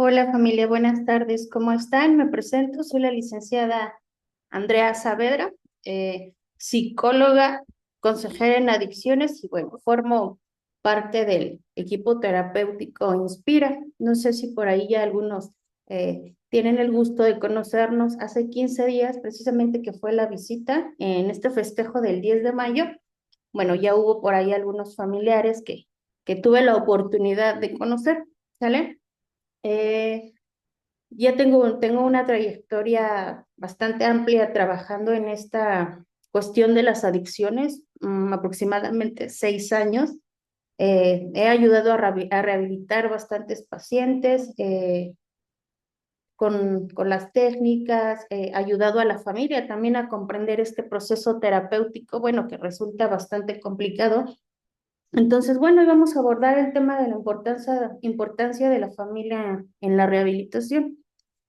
Hola familia, buenas tardes. ¿Cómo están? Me presento, soy la licenciada Andrea Saavedra, psicóloga, consejera en adicciones y bueno, formo parte del equipo terapéutico Inspira. No sé si por ahí ya algunos tienen el gusto de conocernos. Hace 15 días, precisamente que fue la visita en este festejo del 10 de mayo. Bueno, ya hubo por ahí algunos familiares que tuve la oportunidad de conocer, ¿sale? Eh, ya tengo una trayectoria bastante amplia trabajando en esta cuestión de las adicciones, aproximadamente 6 años. He ayudado a rehabilitar bastantes pacientes con las técnicas, ayudado a la familia también a comprender este proceso terapéutico, bueno, que resulta bastante complicado. Entonces, bueno, hoy vamos a abordar el tema de la importancia de la familia en la rehabilitación.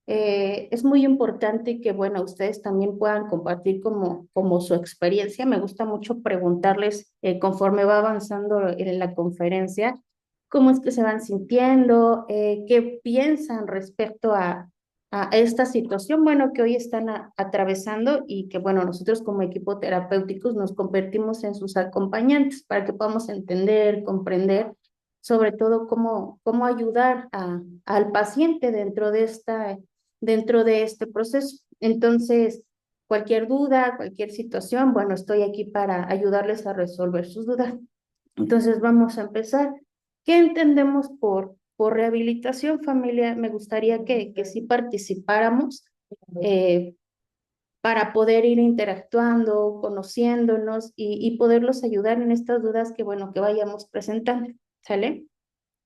Es muy importante que, bueno, ustedes también puedan compartir como su experiencia. Me gusta mucho preguntarles conforme va avanzando en la conferencia, cómo es que se van sintiendo, qué piensan respecto a esta situación, bueno, que hoy están atravesando y que, bueno, nosotros como equipo terapéuticos nos convertimos en sus acompañantes para que podamos entender, comprender, sobre todo cómo ayudar al paciente dentro de este proceso. Entonces, cualquier duda, cualquier situación, bueno, estoy aquí para ayudarles a resolver sus dudas. Entonces, vamos a empezar. ¿Qué entendemos por rehabilitación familiar? Me gustaría que sí participáramos eh, para poder ir interactuando, conociéndonos y poderlos ayudar en estas dudas que, bueno, que vayamos presentando. ¿Sale?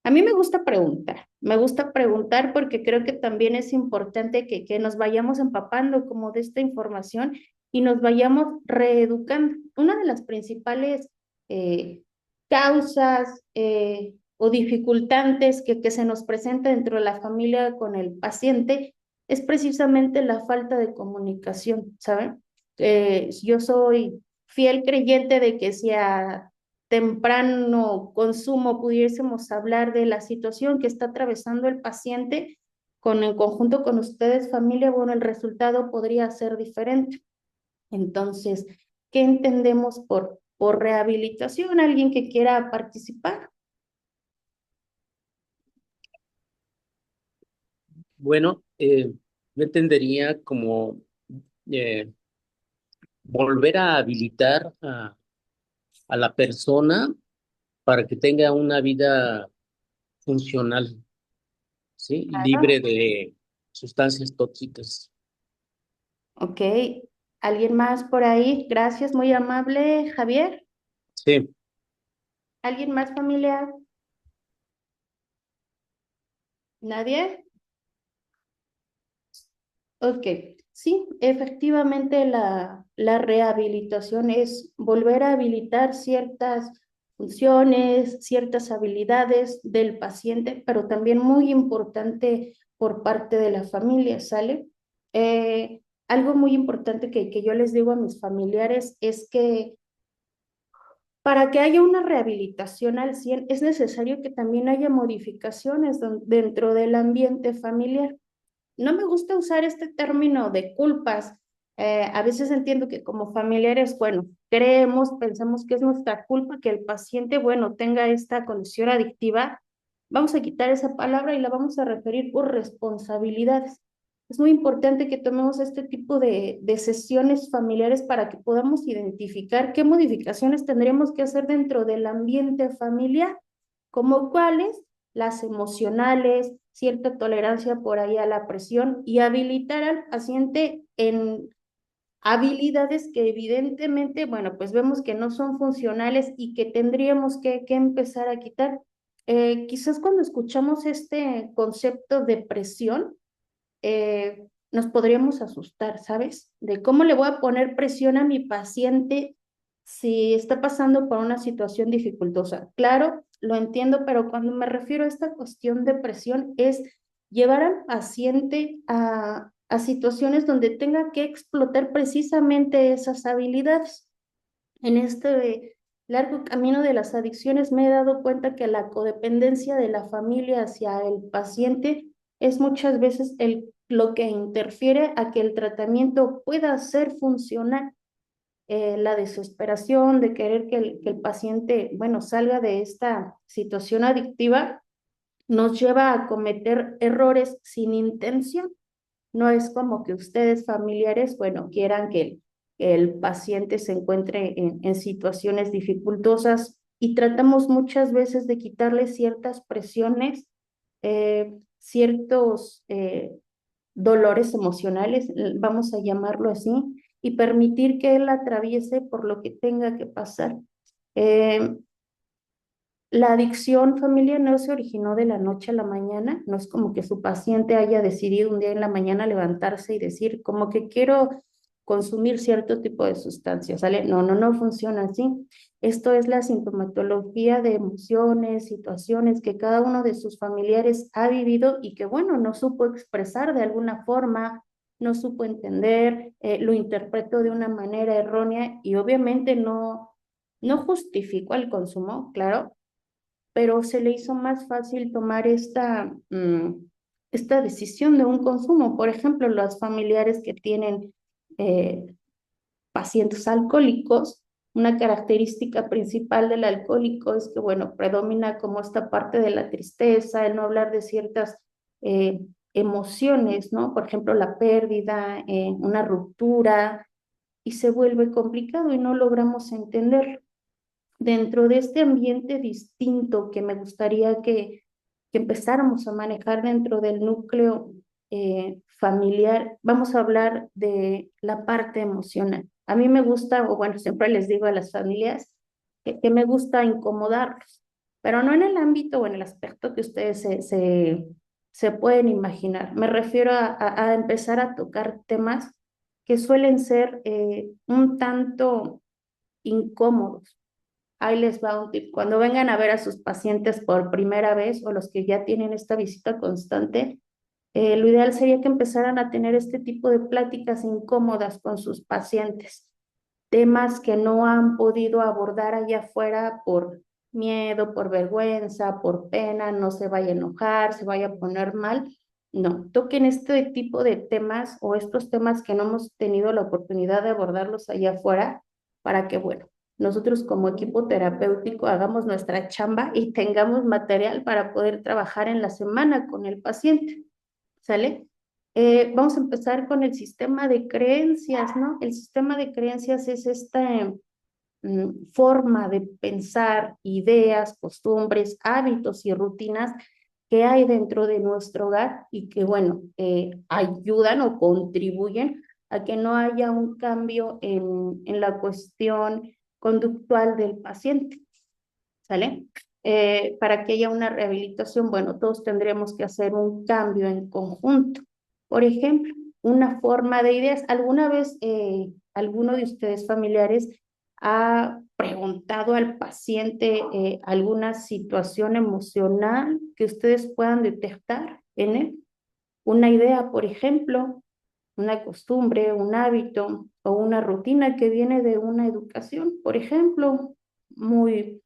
A mí me gusta preguntar porque creo que también es importante que nos vayamos empapando como de esta información y nos vayamos reeducando. Una de las principales eh, causas o dificultantes que se nos presenta dentro de la familia con el paciente es precisamente la falta de comunicación, ¿saben? Yo soy fiel creyente de que si a temprano consumo pudiésemos hablar de la situación que está atravesando el paciente en conjunto con ustedes, familia, bueno, el resultado podría ser diferente. Entonces, ¿qué entendemos por rehabilitación? ¿Alguien que quiera participar? Bueno, yo entendería como eh, volver a habilitar a la persona para que tenga una vida funcional, ¿sí? Y Claro. libre de sustancias tóxicas. Ok. ¿Alguien más por ahí? Gracias, muy amable, Javier. Sí, ¿Alguien más, familia? ¿Nadie? Ok, sí, efectivamente la rehabilitación es volver a habilitar ciertas funciones, ciertas habilidades del paciente, pero también muy importante por parte de la familia, ¿sale? Algo muy importante que yo les digo a mis familiares es que para que haya una rehabilitación al 100 es necesario que también haya modificaciones dentro del ambiente familiar. No me gusta usar este término de culpas. A veces entiendo que como familiares, bueno, pensamos que es nuestra culpa que el paciente, bueno, tenga esta condición adictiva. Vamos a quitar esa palabra y la vamos a referir por responsabilidades. Es muy importante que tomemos este tipo de sesiones familiares para que podamos identificar qué modificaciones tendríamos que hacer dentro del ambiente familiar, como cuáles, las emocionales, cierta tolerancia por ahí a la presión y habilitar al paciente en habilidades que evidentemente, bueno, pues vemos que no son funcionales y que tendríamos que empezar a quitar. Quizás cuando escuchamos este concepto de presión, nos podríamos asustar, ¿sabes? De cómo le voy a poner presión a mi paciente si está pasando por una situación dificultosa. Claro, lo entiendo, pero cuando me refiero a esta cuestión de presión es llevar al paciente a situaciones donde tenga que explotar precisamente esas habilidades. En este largo camino de las adicciones me he dado cuenta que la codependencia de la familia hacia el paciente es muchas veces lo que interfiere a que el tratamiento pueda ser funcional. La desesperación de querer que el paciente, bueno, salga de esta situación adictiva, nos lleva a cometer errores sin intención. No es como que ustedes familiares, bueno, quieran que el paciente se encuentre en situaciones dificultosas y tratamos muchas veces de quitarle ciertas presiones, ciertos dolores emocionales, vamos a llamarlo así, y permitir que él atraviese por lo que tenga que pasar. Eh, la adicción familiar no se originó de la noche a la mañana, no es como que su paciente haya decidido un día en la mañana levantarse y decir como que quiero consumir cierto tipo de sustancias, ¿sale? No, no, no funciona así. Esto es la sintomatología de emociones, situaciones que cada uno de sus familiares ha vivido y que, bueno, no supo expresar de alguna forma, no supo entender, lo interpretó de una manera errónea y obviamente no justificó el consumo, claro, pero se le hizo más fácil tomar esta decisión de un consumo. Por ejemplo, los familiares que tienen pacientes alcohólicos, una característica principal del alcohólico es que, bueno, predomina como esta parte de la tristeza, el no hablar de ciertas eh, emociones, ¿no? Por ejemplo, la pérdida, una ruptura, y se vuelve complicado y no logramos entenderlo dentro de este ambiente distinto que me gustaría que empezáramos a manejar dentro del núcleo familiar, vamos a hablar de la parte emocional. A mí me gusta, o bueno, siempre les digo a las familias que me gusta incomodarlos, pero no en el ámbito o en el aspecto que ustedes se pueden imaginar. Me refiero a empezar a tocar temas que suelen ser un tanto incómodos. Ahí les va un tip. Cuando vengan a ver a sus pacientes por primera vez o los que ya tienen esta visita constante, lo ideal sería que empezaran a tener este tipo de pláticas incómodas con sus pacientes, temas que no han podido abordar allá afuera por miedo, por vergüenza, por pena, no se vaya a enojar, se vaya a poner mal. No, toquen este tipo de temas o estos temas que no hemos tenido la oportunidad de abordarlos allá afuera para que, bueno, nosotros como equipo terapéutico hagamos nuestra chamba y tengamos material para poder trabajar en la semana con el paciente. ¿Sale? Vamos a empezar con el sistema de creencias, ¿no? El sistema de creencias es esta forma de pensar, ideas, costumbres, hábitos y rutinas que hay dentro de nuestro hogar y que, bueno, ayudan o contribuyen a que no haya un cambio en la cuestión conductual del paciente. ¿Sale? Para que haya una rehabilitación, bueno, todos tendremos que hacer un cambio en conjunto. Por ejemplo, una forma de ideas. ¿Alguna vez alguno de ustedes familiares ha preguntado al paciente alguna situación emocional que ustedes puedan detectar en él? Una idea, por ejemplo, una costumbre, un hábito o una rutina que viene de una educación, por ejemplo, muy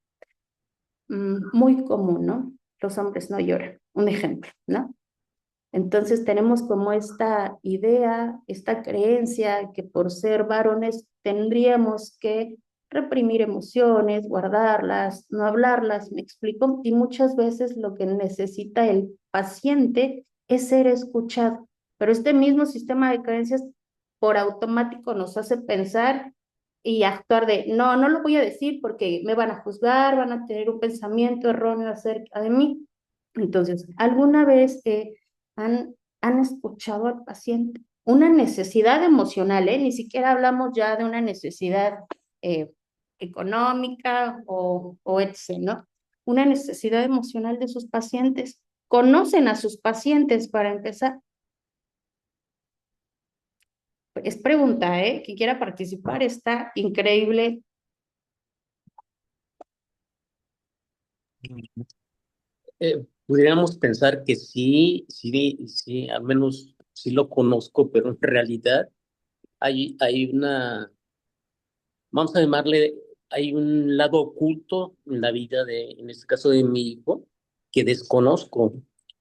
común, ¿no? Los hombres no lloran, un ejemplo, ¿no? Entonces tenemos como esta idea, esta creencia que por ser varones tendríamos que reprimir emociones, guardarlas, no hablarlas, me explico, y muchas veces lo que necesita el paciente es ser escuchado, pero este mismo sistema de creencias por automático nos hace pensar y actuar de, no, no lo voy a decir porque me van a juzgar, van a tener un pensamiento erróneo acerca de mí. Entonces, ¿alguna vez han escuchado al paciente? Una necesidad emocional, ¿eh? Ni siquiera hablamos ya de una necesidad eh, económica o etc., ¿no? Una necesidad emocional de sus pacientes. ¿Conocen a sus pacientes para empezar? Es pregunta, ¿eh? Quien quiera participar está increíble. Pudiéramos pensar que sí, sí, sí, al menos sí lo conozco, pero en realidad hay vamos a llamarle, hay un lado oculto en la vida en este caso de mi hijo, que desconozco,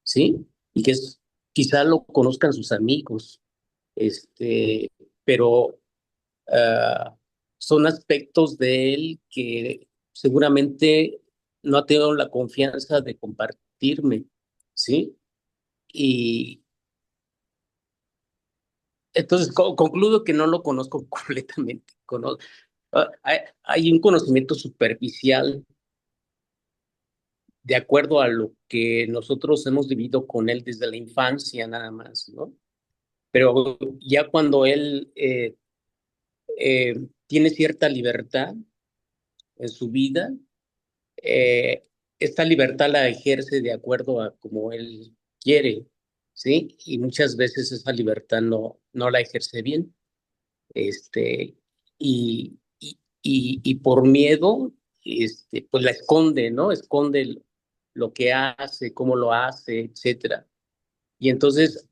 ¿sí? Y que es quizá lo conozcan sus amigos, este, pero ah, son aspectos de él que seguramente no ha tenido la confianza de compartirme, ¿sí? Y entonces concluyo que no lo conozco completamente. Hay un conocimiento superficial de acuerdo a lo que nosotros hemos vivido con él desde la infancia nada más, ¿no? Pero ya cuando él tiene cierta libertad en su vida, eh, esta libertad la ejerce de acuerdo a como él quiere, ¿sí? Y muchas veces esa libertad no la ejerce bien, este, y por miedo, pues la esconde, ¿no? Esconde lo que hace, cómo lo hace, etcétera. Y entonces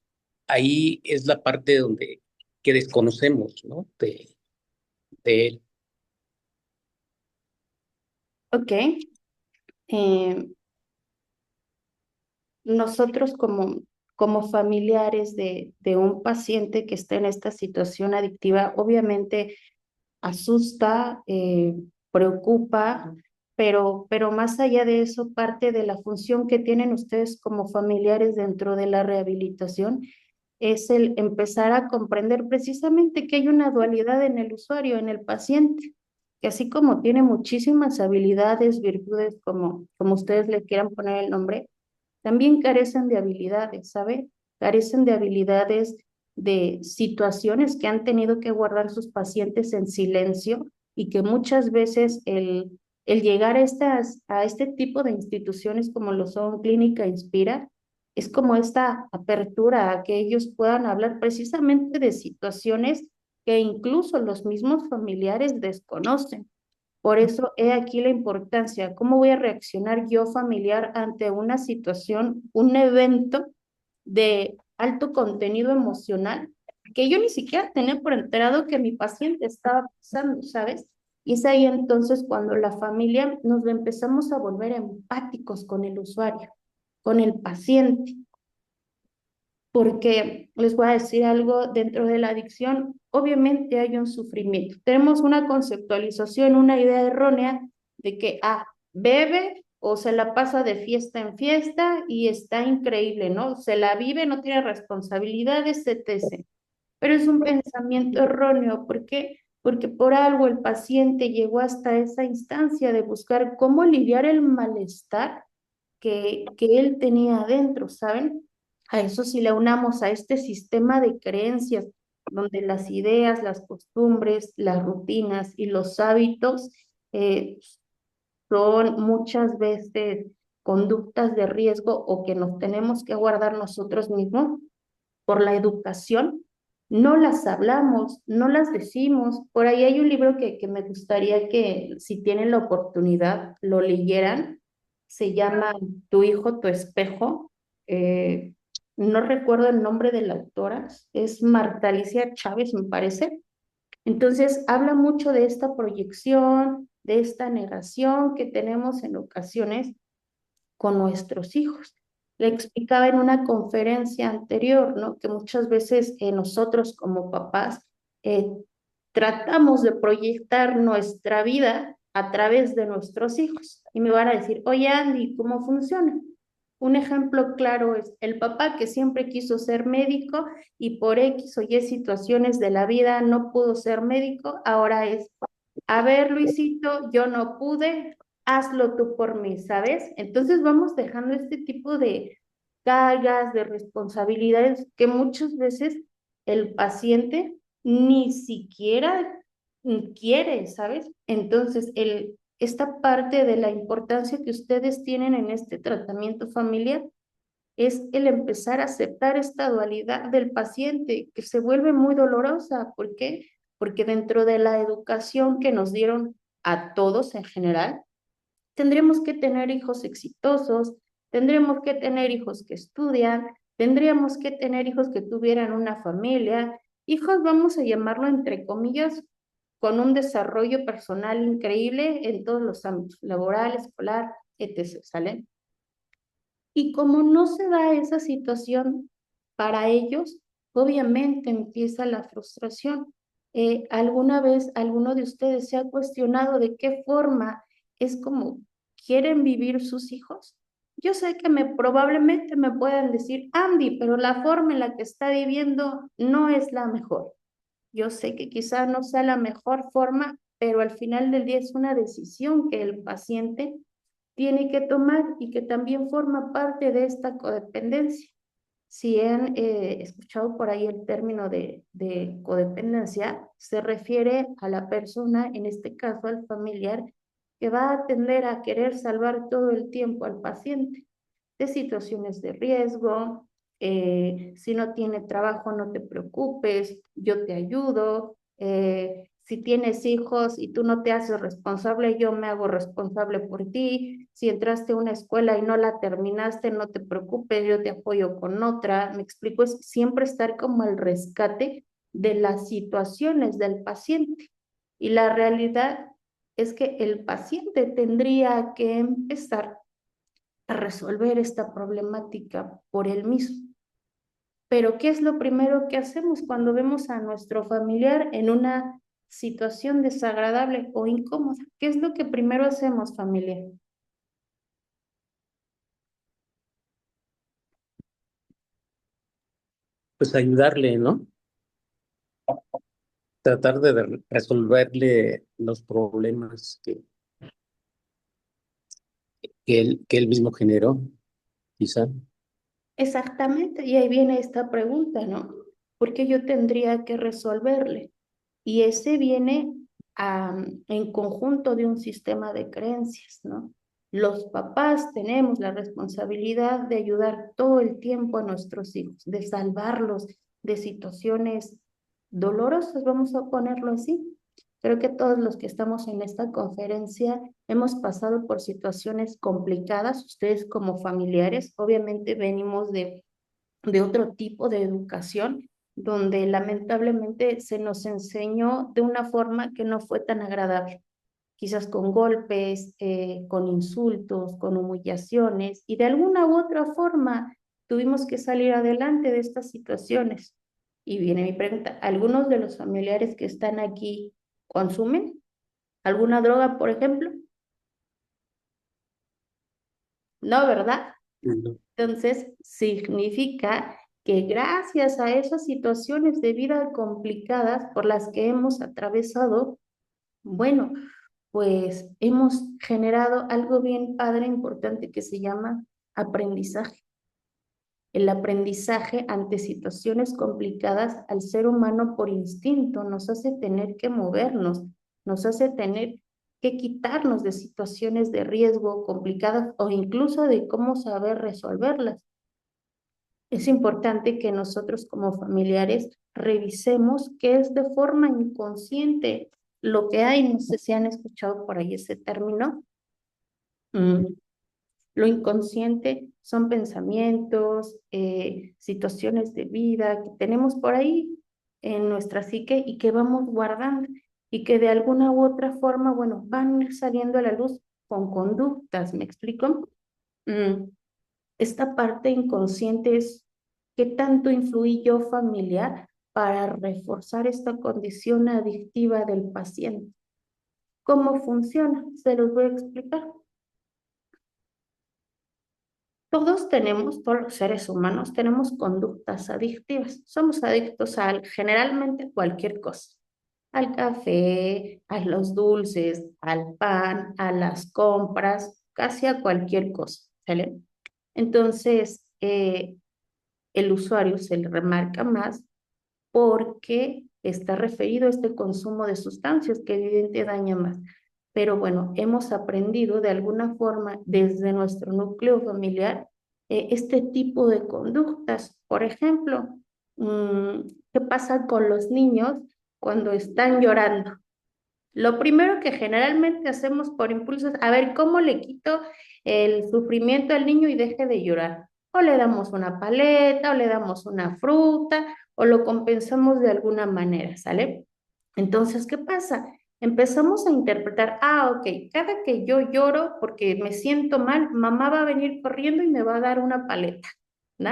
ahí es la parte donde que desconocemos, ¿no? De él. Ok. Eh, nosotros como familiares de un paciente que está en esta situación adictiva, obviamente asusta, preocupa, pero más allá de eso, parte de la función que tienen ustedes como familiares dentro de la rehabilitación es el empezar a comprender precisamente que hay una dualidad en el usuario, en el paciente, que así como tiene muchísimas habilidades, virtudes, como ustedes le quieran poner el nombre, también carecen de habilidades, ¿sabe? Carecen de habilidades de situaciones que han tenido que guardar sus pacientes en silencio y que muchas veces el llegar a este tipo de instituciones como lo son Clínica Inspira, es como esta apertura a que ellos puedan hablar precisamente de situaciones que incluso los mismos familiares desconocen. Por eso he aquí la importancia, cómo voy a reaccionar yo familiar ante una situación, un evento de alto contenido emocional, que yo ni siquiera tenía por enterado que mi paciente estaba pasando, ¿sabes? Y es ahí entonces cuando la familia nos empezamos a volver empáticos con el usuario, con el paciente, porque les voy a decir algo, dentro de la adicción, obviamente hay un sufrimiento. Tenemos una conceptualización, una idea errónea de que, bebe o se la pasa de fiesta en fiesta y está increíble, ¿no? Se la vive, no tiene responsabilidades, etc. Pero es un pensamiento erróneo. ¿Por qué? Porque por algo el paciente llegó hasta esa instancia de buscar cómo aliviar el malestar que él tenía adentro, ¿saben? A eso si le unamos a este sistema de creencias, donde las ideas, las costumbres, las rutinas y los hábitos eh, son muchas veces conductas de riesgo o que nos tenemos que guardar nosotros mismos por la educación, no las hablamos, no las decimos. Por ahí hay un libro que me gustaría que si tienen la oportunidad lo leyeran. Se llama Tu hijo, tu espejo. Eh, no recuerdo el nombre de la autora, es Marta Alicia Chávez, me parece. Entonces, habla mucho de esta proyección, de esta negación que tenemos en ocasiones con nuestros hijos. Le explicaba en una conferencia anterior, ¿no? Que muchas veces nosotros como papás eh, tratamos de proyectar nuestra vida a través de nuestros hijos. Y me van a decir, oye Andy, ¿cómo funciona? Un ejemplo claro es el papá que siempre quiso ser médico y por X o Y situaciones de la vida no pudo ser médico, ahora es, a ver, Luisito, yo no pude, hazlo tú por mí, ¿sabes? Entonces vamos dejando este tipo de cargas, de responsabilidades que muchas veces el paciente ni siquiera quiere, ¿sabes? Entonces, esta parte de la importancia que ustedes tienen en este tratamiento familiar es el empezar a aceptar esta dualidad del paciente que se vuelve muy dolorosa. ¿Por qué? Porque dentro de la educación que nos dieron a todos en general, tendremos que tener hijos exitosos, tendremos que tener hijos que estudian, tendríamos que tener hijos que tuvieran una familia, hijos vamos a llamarlo entre comillas, con un desarrollo personal increíble en todos los ámbitos, laboral, escolar, etc. ¿Sale? Y como no se da esa situación, para ellos, obviamente empieza la frustración. ¿Alguna vez alguno de ustedes se ha cuestionado de qué forma es como quieren vivir sus hijos? Yo sé que probablemente me puedan decir, Andy, pero la forma en la que está viviendo no es la mejor. Yo sé que quizás no sea la mejor forma, pero al final del día es una decisión que el paciente tiene que tomar y que también forma parte de esta codependencia. Si han escuchado por ahí el término de codependencia, se refiere a la persona, en este caso al familiar, que va a tender a querer salvar todo el tiempo al paciente de situaciones de riesgo. Si no tiene trabajo, no te preocupes, yo te ayudo. Si tienes hijos y tú no te haces responsable, yo me hago responsable por ti. Si entraste a una escuela y no la terminaste, no te preocupes, yo te apoyo con otra. Me explico, es siempre estar como al rescate de las situaciones del paciente. Y la realidad es que el paciente tendría que empezar a resolver esta problemática por él mismo. Pero ¿qué es lo primero que hacemos cuando vemos a nuestro familiar en una situación desagradable o incómoda? ¿Qué es lo que primero hacemos, familia? Pues ayudarle, ¿no? Tratar de resolverle los problemas que él mismo generó, quizá. Exactamente, y ahí viene esta pregunta, ¿no? ¿Por qué yo tendría que resolverle? Y ese viene en conjunto de un sistema de creencias, ¿no? Los papás tenemos la responsabilidad de ayudar todo el tiempo a nuestros hijos, de salvarlos de situaciones dolorosas, vamos a ponerlo así. Creo que todos los que estamos en esta conferencia hemos pasado por situaciones complicadas, ustedes como familiares, obviamente venimos de otro tipo de educación, donde lamentablemente se nos enseñó de una forma que no fue tan agradable, quizás con golpes, con insultos, con humillaciones, y de alguna u otra forma tuvimos que salir adelante de estas situaciones. Y viene mi pregunta, ¿algunos de los familiares que están aquí consumen alguna droga, por ejemplo? No, ¿verdad? ¿No? Entonces, significa que gracias a esas situaciones de vida complicadas por las que hemos atravesado, bueno, pues hemos generado algo bien padre, importante, que se llama aprendizaje. El aprendizaje ante situaciones complicadas al ser humano por instinto nos hace tener que movernos, nos hace tener que quitarnos de situaciones de riesgo complicadas o incluso de cómo saber resolverlas. Es importante que nosotros como familiares revisemos qué es de forma inconsciente lo que hay. No sé si han escuchado por ahí ese término. Mm, Lo inconsciente son pensamientos, situaciones de vida que tenemos por ahí en nuestra psique y que vamos guardando y que de alguna u otra forma, bueno, van a ir saliendo a la luz con conductas. ¿Me explico? Mm, Esta parte inconsciente es qué tanto influí yo familiar para reforzar esta condición adictiva del paciente. ¿Cómo funciona? Se los voy a explicar. Todos los seres humanos tenemos conductas adictivas. Somos adictos a generalmente cualquier cosa. Al café, a los dulces, al pan, a las compras, casi a cualquier cosa. ¿Sale? Entonces, el usuario se le remarca más porque está referido a este consumo de sustancias que evidentemente daña más. Pero bueno, hemos aprendido de alguna forma desde nuestro núcleo familiar este tipo de conductas. Por ejemplo, ¿qué pasa con los niños cuando están llorando? Lo primero que generalmente hacemos por impulso es, a ver, ¿cómo le quito el sufrimiento al niño y deje de llorar? O le damos una paleta, o le damos una fruta, o lo compensamos de alguna manera, ¿sale? Entonces, ¿qué pasa? Empezamos a interpretar, ok, cada que yo lloro porque me siento mal, mamá va a venir corriendo y me va a dar una paleta, ¿no?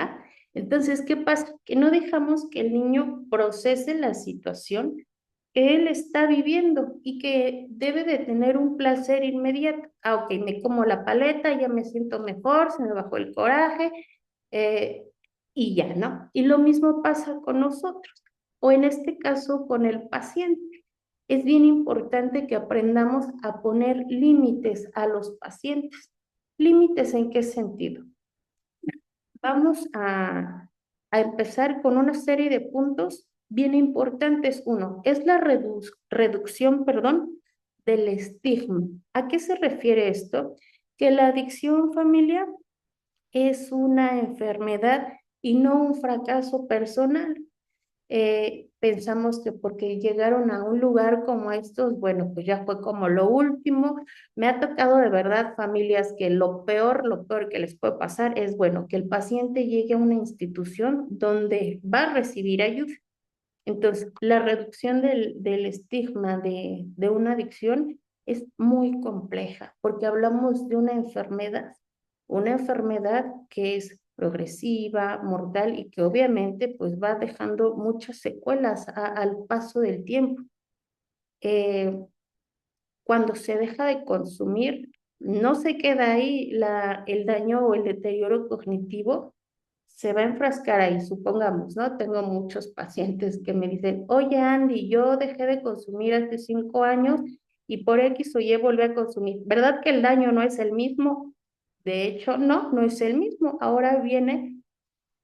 Entonces, ¿qué pasa? Que no dejamos que el niño procese la situación que él está viviendo y que debe de tener un placer inmediato. Ah, ok, me como la paleta, ya me siento mejor, se me bajó el coraje, eh, y ya, ¿no? Y lo mismo pasa con nosotros, o en este caso con el paciente. Es bien importante que aprendamos a poner límites a los pacientes. ¿Límites en qué sentido? Vamos a empezar con una serie de puntos bien importantes. Uno, es la reducción, perdón, del estigma. ¿A qué se refiere esto? Que la adicción familiar es una enfermedad y no un fracaso personal. Pensamos que porque llegaron a un lugar como estos, bueno, pues ya fue como lo último. Me ha tocado de verdad familias que lo peor que les puede pasar es, bueno, que el paciente llegue a una institución donde va a recibir ayuda. Entonces, la reducción del estigma de una adicción es muy compleja porque hablamos de una enfermedad que es progresiva, mortal y que obviamente pues va dejando muchas secuelas al paso del tiempo. Eh, Cuando se deja de consumir, no se queda ahí el daño o el deterioro cognitivo, se va a enfrascar ahí, supongamos, ¿no? Tengo muchos pacientes que me dicen, oye Andy, yo dejé de consumir hace 5 años y por X o Y volví a consumir. ¿Verdad que el daño no es el mismo? De hecho, no, no es el mismo. Ahora viene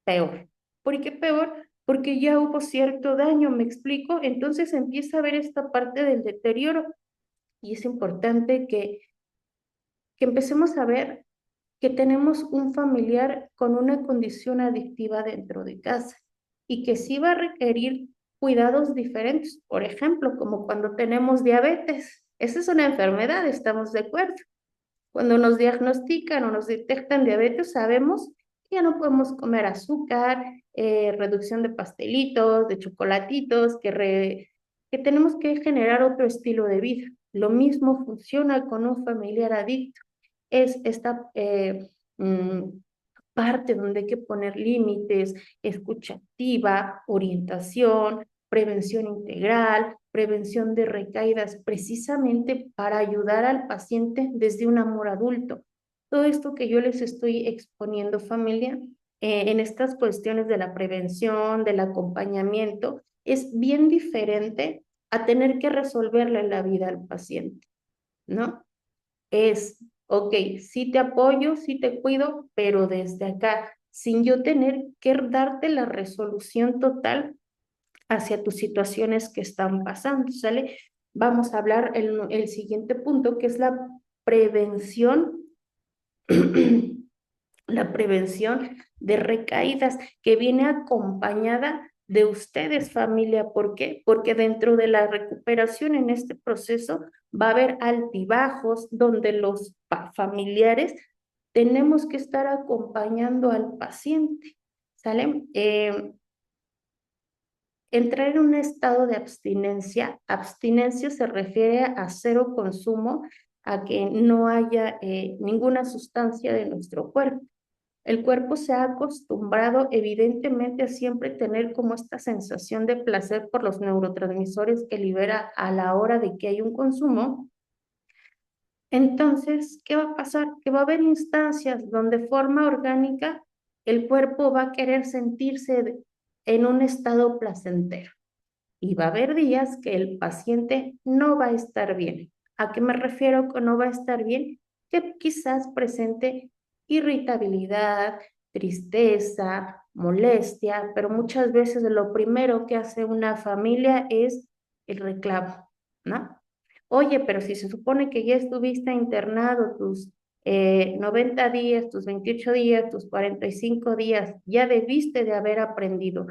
peor. ¿Por qué peor? Porque ya hubo cierto daño, ¿me explico? Entonces empieza a ver esta parte del deterioro y es importante que empecemos a ver que tenemos un familiar con una condición adictiva dentro de casa y que sí va a requerir cuidados diferentes, por ejemplo, como cuando tenemos diabetes. Esa es una enfermedad, estamos de acuerdo. Cuando nos diagnostican o nos detectan diabetes, sabemos que ya no podemos comer azúcar, reducción de pastelitos, de chocolatitos, que tenemos que generar otro estilo de vida. Lo mismo funciona con un familiar adicto. Es esta mm, parte donde hay que poner límites, escucha activa, orientación, prevención integral, prevención de recaídas, precisamente para ayudar al paciente desde un amor adulto. Todo esto que yo les estoy exponiendo, familia, en estas cuestiones de la prevención, del acompañamiento, es bien diferente a tener que resolverle la vida al paciente, ¿no? Es, ok, sí te apoyo, sí te cuido, pero desde acá, sin yo tener que darte la resolución total hacia tus situaciones que están pasando, ¿sale? Vamos a hablar el siguiente punto, que es la prevención, la prevención de recaídas, que viene acompañada de ustedes, familia. ¿Por qué? Porque dentro de la recuperación en este proceso va a haber altibajos donde los familiares tenemos que estar acompañando al paciente, ¿sale? Entrar en un estado de abstinencia, abstinencia se refiere a cero consumo, a que no haya ninguna sustancia de nuestro cuerpo. El cuerpo se ha acostumbrado evidentemente a siempre tener como esta sensación de placer por los neurotransmisores que libera a la hora de que hay un consumo. Entonces, ¿qué va a pasar? Que va a haber instancias donde de forma orgánica el cuerpo va a querer sentirse en un estado placentero y va a haber días que el paciente no va a estar bien. ¿A qué me refiero con no va a estar bien? Que quizás presente irritabilidad, tristeza, molestia, pero muchas veces lo primero que hace una familia es el reclamo, ¿no? Oye, pero si se supone que ya estuviste internado tus 90 días, tus 28 días, tus 45 días, ya debiste de haber aprendido.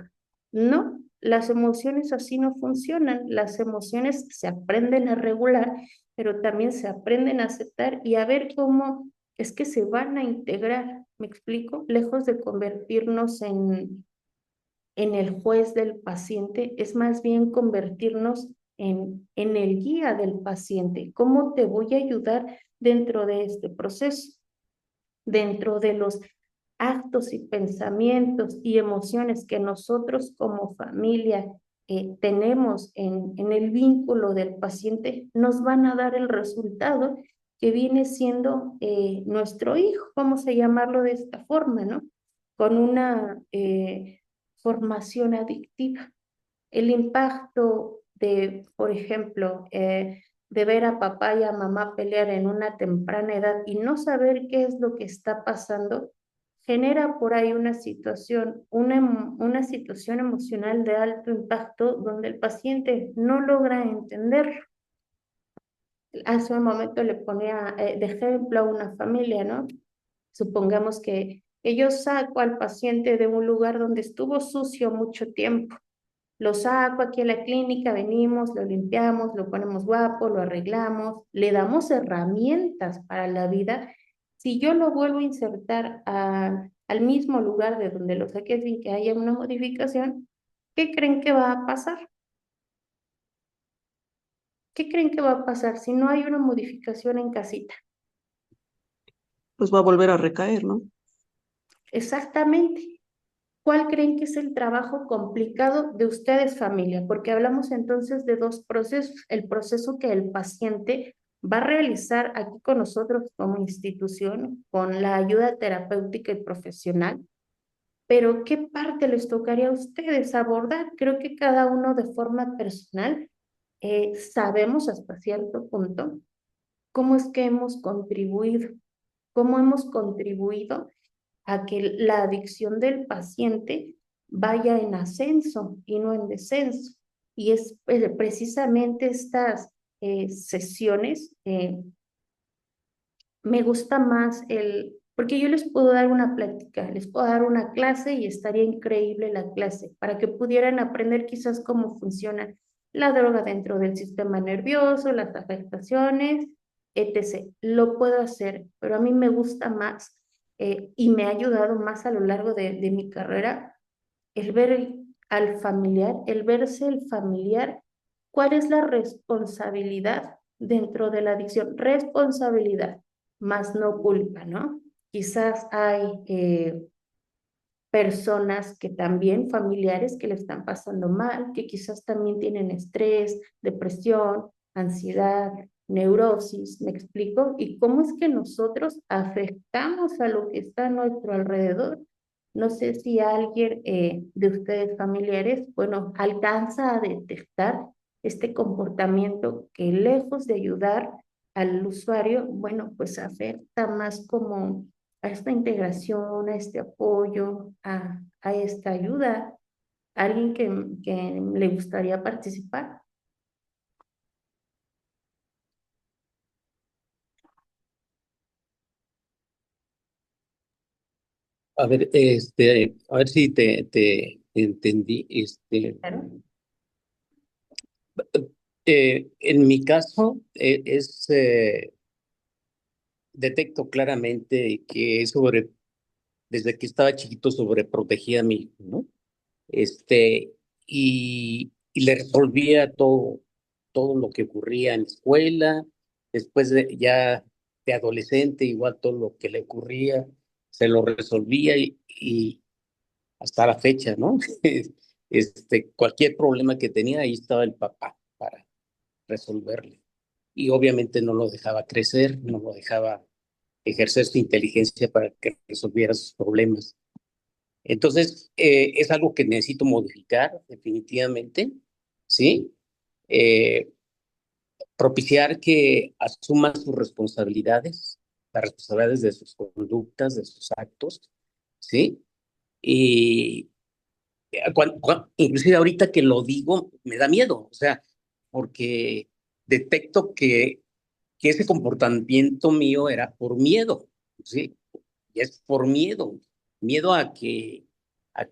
No, las emociones así no funcionan. Las emociones se aprenden a regular, pero también se aprenden a aceptar y a ver cómo es que se van a integrar. ¿Me explico? Lejos de convertirnos en el juez del paciente, es más bien convertirnos en el guía del paciente. ¿Cómo te voy a ayudar dentro de este proceso? Dentro de los actos y pensamientos y emociones que nosotros como familia tenemos en el vínculo del paciente nos van a dar el resultado que viene siendo nuestro hijo, vamos a llamarlo de esta forma, ¿no? Con una formación adictiva. El impacto de, por ejemplo, de ver a papá y a mamá pelear en una temprana edad y no saber qué es lo que está pasando, genera por ahí una situación emocional de alto impacto donde el paciente no logra entender. Hace un momento le ponía de ejemplo a una familia, ¿no? Supongamos que yo saco al paciente de un lugar donde estuvo sucio mucho tiempo. Lo saco aquí a la clínica, venimos, lo limpiamos, lo ponemos guapo, lo arreglamos, le damos herramientas para la vida. Si yo lo vuelvo a insertar al mismo lugar de donde lo saqué sin que haya una modificación, ¿qué creen que va a pasar? ¿Qué creen que va a pasar si no hay una modificación en casita? Pues va a volver a recaer, ¿no? Exactamente. ¿Cuál creen que es el trabajo complicado de ustedes, familia? Porque hablamos entonces de dos procesos. El proceso que el paciente va a realizar aquí con nosotros como institución, con la ayuda terapéutica y profesional. Pero ¿qué parte les tocaría a ustedes abordar? Creo que cada uno de forma personal sabemos hasta cierto punto cómo es que hemos contribuido, cómo hemos contribuido a que la adicción del paciente vaya en ascenso y no en descenso. Y es precisamente estas sesiones, me gusta más porque yo les puedo dar una plática, les puedo dar una clase y estaría increíble la clase para que pudieran aprender quizás cómo funciona la droga dentro del sistema nervioso, las afectaciones, etc. Lo puedo hacer, pero a mí me gusta más y me ha ayudado más a lo largo de mi carrera el ver al familiar, el verse el familiar, cuál es la responsabilidad dentro de la adicción. Responsabilidad, más no culpa, ¿no? Quizás hay personas que también, familiares que le están pasando mal, que quizás también tienen estrés, depresión, ansiedad, neurosis, ¿me explico? Y cómo es que nosotros afectamos a lo que está a nuestro alrededor. No sé si alguien de ustedes familiares, bueno, alcanza a detectar este comportamiento que lejos de ayudar al usuario, bueno, pues afecta más como a esta integración, a este apoyo, a esta ayuda. ¿Alguien que le gustaría participar? A ver si te entendí. Claro. En mi caso, detecto claramente que desde que estaba chiquito sobreprotegía a mi hijo, ¿no? Y le resolvía todo lo que ocurría en la escuela, después ya de adolescente, igual todo lo que le ocurría, se lo resolvía y hasta la fecha, ¿no? Cualquier problema que tenía, ahí estaba el papá para resolverle. Y obviamente no lo dejaba crecer, no lo dejaba ejercer su inteligencia para que resolviera sus problemas. Entonces, es algo que necesito modificar definitivamente, ¿sí? Eh, Propiciar que asuma sus responsabilidades, las responsabilidades de sus conductas, de sus actos, ¿sí? Y inclusive ahorita que lo digo, me da miedo, o sea, porque detecto que ese comportamiento mío era por miedo, ¿sí? Y es por miedo, miedo a que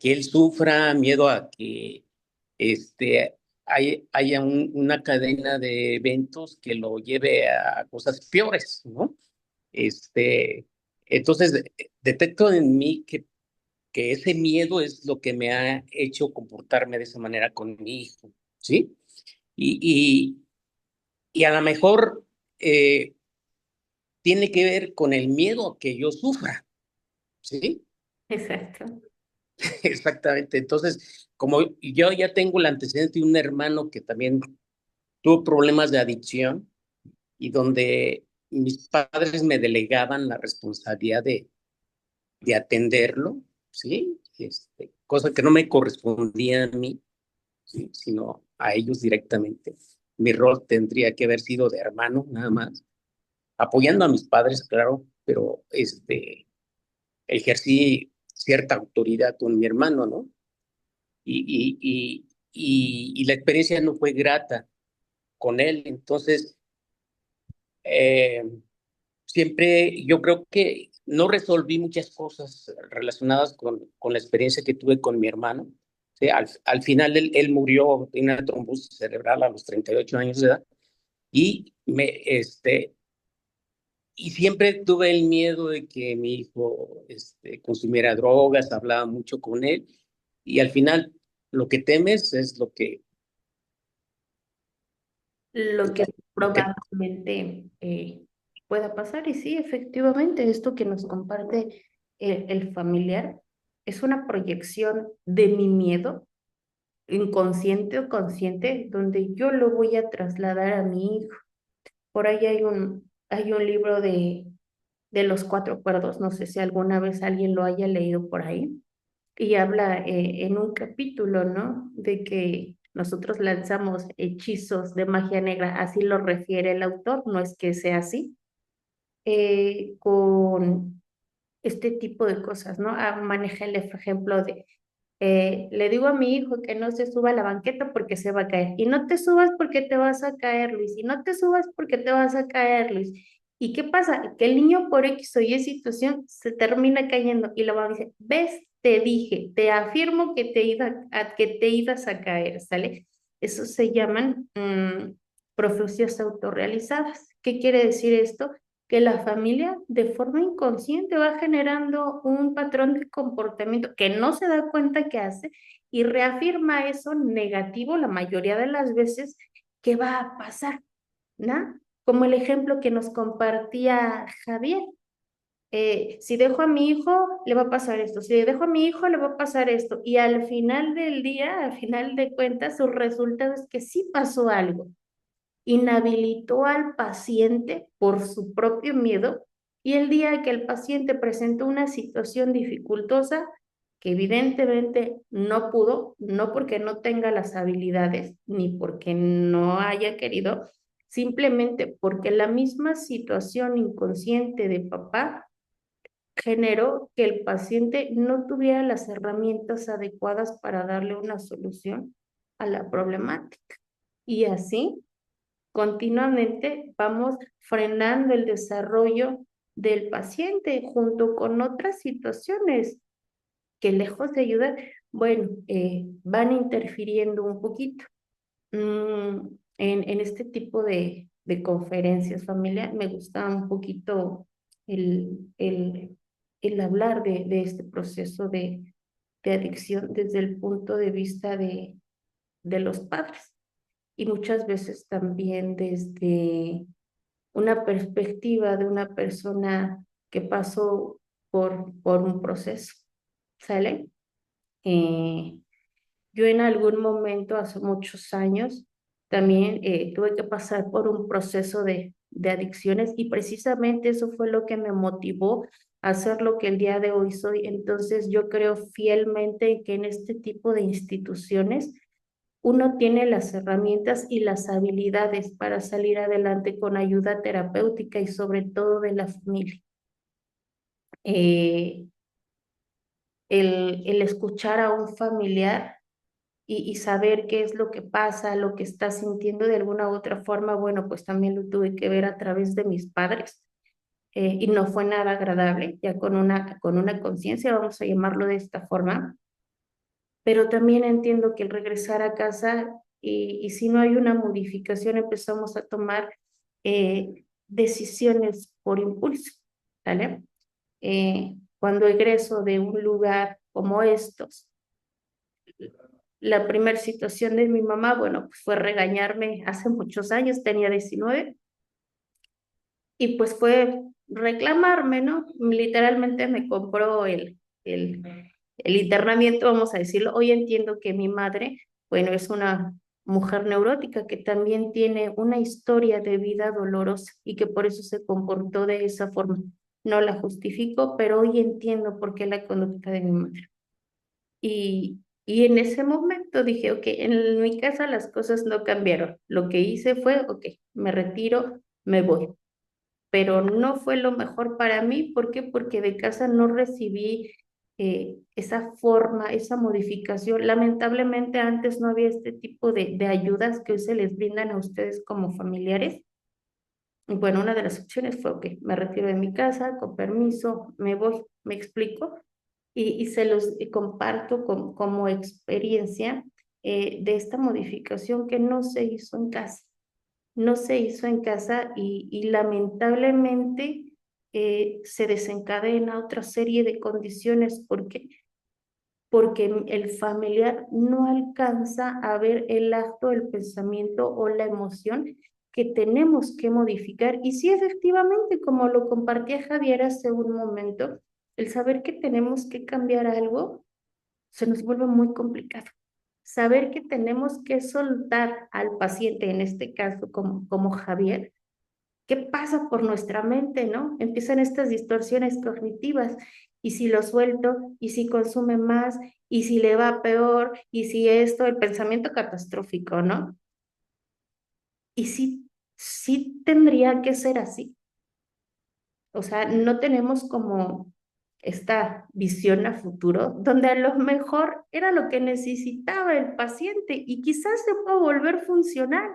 él sufra, miedo a que haya una cadena de eventos que lo lleve a cosas peores, ¿no? Entonces, detecto en mí que ese miedo es lo que me ha hecho comportarme de esa manera con mi hijo, ¿sí? Y, y a lo mejor tiene que ver con el miedo a que yo sufra, ¿sí? Exacto. Exactamente. Entonces, como yo ya tengo el antecedente de un hermano que también tuvo problemas de adicción y donde mis padres me delegaban la responsabilidad de atenderlo, ¿sí? Cosa que no me correspondía a mí, ¿sí? Sino a ellos directamente. Mi rol tendría que haber sido de hermano, nada más, apoyando a mis padres, claro, pero ejercí cierta autoridad con mi hermano, ¿no? Y la experiencia no fue grata con él. Entonces, eh, siempre yo creo que no resolví muchas cosas relacionadas con la experiencia que tuve con mi hermano. Sí, al final él murió de una trombosis cerebral a los 38 años de edad y siempre tuve el miedo de que mi hijo consumiera drogas, hablaba mucho con él y al final lo que temes es Lo que lo que probablemente pueda pasar. Y sí, efectivamente, esto que nos comparte el familiar es una proyección de mi miedo, inconsciente o consciente, donde yo lo voy a trasladar a mi hijo. Por ahí hay un libro de los cuatro acuerdos, no sé si alguna vez alguien lo haya leído por ahí, y habla en un capítulo, ¿no? De que nosotros lanzamos hechizos de magia negra, así lo refiere el autor, no es que sea así, con este tipo de cosas, ¿no? Maneja el ejemplo de, le digo a mi hijo que no se suba a la banqueta porque se va a caer, y no te subas porque te vas a caer, Luis, y no te subas porque te vas a caer, Luis. ¿Y qué pasa? Que el niño por X o Y situación se termina cayendo y la mamá dice, ves, te dije, te afirmo que que te ibas a caer, ¿sale? Eso se llaman profecías autorrealizadas. ¿Qué quiere decir esto? Que la familia de forma inconsciente va generando un patrón de comportamiento que no se da cuenta que hace y reafirma eso negativo la mayoría de las veces que va a pasar, ¿no? Como el ejemplo que nos compartía Javier. Si dejo a mi hijo, le va a pasar esto. Si dejo a mi hijo, le va a pasar esto. Y al final del día, al final de cuentas, su resultado es que sí pasó algo. Inhabilitó al paciente por su propio miedo y el día que el paciente presentó una situación dificultosa, que evidentemente no pudo, no porque no tenga las habilidades ni porque no haya querido, simplemente porque la misma situación inconsciente de papá generó que el paciente no tuviera las herramientas adecuadas para darle una solución a la problemática. Y así continuamente vamos frenando el desarrollo del paciente junto con otras situaciones que lejos de ayudar, bueno, van interfiriendo un poquito. En este tipo de conferencias familiares me gusta un poquito el, el, el hablar de este proceso de adicción desde el punto de vista de los padres y muchas veces también desde una perspectiva de una persona que pasó por un proceso, ¿sale? Eh, yo en algún momento, hace muchos años, también tuve que pasar por un proceso de adicciones y precisamente eso fue lo que me motivó a ser lo que el día de hoy soy. Entonces yo creo fielmente que en este tipo de instituciones uno tiene las herramientas y las habilidades para salir adelante con ayuda terapéutica y sobre todo de la familia. Eh, el escuchar a un familiar y saber qué es lo que pasa, lo que está sintiendo de alguna u otra forma, bueno, pues también lo tuve que ver a través de mis padres. Y no fue nada agradable, ya con una conciencia, vamos a llamarlo de esta forma, pero también entiendo que el regresar a casa y si no hay una modificación empezamos a tomar decisiones por impulso, ¿vale? Cuando egreso de un lugar como estos, la primera situación de mi mamá, bueno, pues fue regañarme hace muchos años, tenía 19, y pues fue reclamarme, ¿no? Literalmente me compró el internamiento, vamos a decirlo. Hoy entiendo que mi madre, bueno, es una mujer neurótica que también tiene una historia de vida dolorosa y que por eso se comportó de esa forma. No la justifico, pero hoy entiendo por qué la conducta de mi madre. Y en ese momento dije, ok, en mi casa las cosas no cambiaron. Lo que hice fue, ok, me retiro, me voy. Pero no fue lo mejor para mí. ¿Por qué? Porque de casa no recibí esa forma, esa modificación. Lamentablemente antes no había este tipo de ayudas que hoy se les brindan a ustedes como familiares. Y bueno, una de las opciones fue, ok, me retiro de mi casa, con permiso, me voy, me explico, y se los comparto como experiencia de esta modificación que no se hizo en casa. No se hizo en casa y lamentablemente se desencadena otra serie de condiciones porque el familiar no alcanza a ver el acto, el pensamiento o la emoción que tenemos que modificar. Y sí, efectivamente, como lo compartía Javier hace un momento, el saber que tenemos que cambiar algo se nos vuelve muy complicado. Saber que tenemos que soltar al paciente, en este caso como Javier, ¿qué pasa por nuestra mente, no? Empiezan estas distorsiones cognitivas. ¿Y si lo suelto? ¿Y si consume más? ¿Y si le va peor? ¿Y si esto? El pensamiento catastrófico, ¿no? Y sí tendría que ser así. O sea, no tenemos como esta visión a futuro, donde a lo mejor era lo que necesitaba el paciente y quizás se pueda volver funcional,